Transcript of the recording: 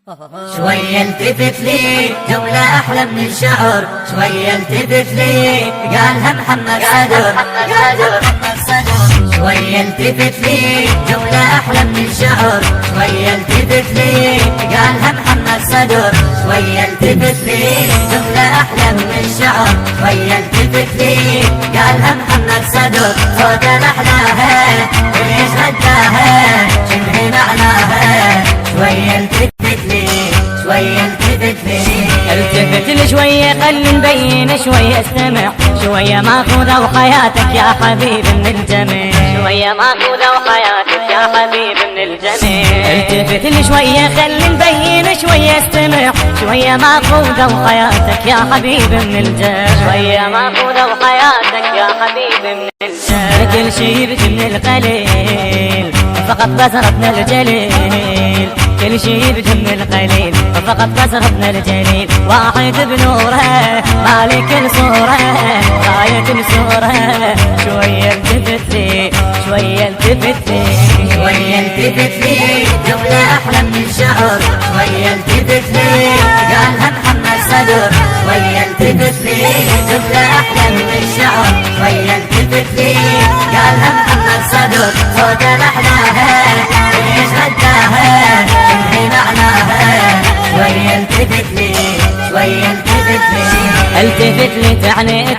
شوية التفت لي جملة أحلى من الشعر، شوية التفت لي قالها محمد صدر، شوية التفت لي جملة أحلى من الشعر، شوية التفت لي قالها محمد صدر، شوية التفت لي جملة أحلى من الشعر، شوية التفت لي قالها محمد صدر، صوت محلاها وليش غداها شنو معناها، شوية التفت لي شوية التفت لي التفت لي شوية خلي نبين شوية استمع، شوية ماخوذة وحياتك يا حبيب من الجميع، شوية ماخوذة وحياتك يا حبيب من الجميع. التفت لي شوية خلي نبين شوية استمع، شوية ماخوذة وحياتك يا حبيب من الجميع، شوية ماخوذة وحياتك يا حبيب من الجميع. كل شي يبكي من القليل فقط بزرتنا الجليل، كل شي يبدو من القليل فقط بزرتنا الجليل، واحد بنوره مالك الصورة غاية الصورة، شوية التفت لي شوية التفت لي شوية التفت لي جملة أحلى من الشعر، شوية التفت لي قالها محمد صدر، شوية التفت لي جملة أحلى من الشعر، شوية التفت لي قالها محمد صدر، صوت محلاها ليش غداها شنو معناها، شوية التفت لي شوية التفت لي التفت لي تعني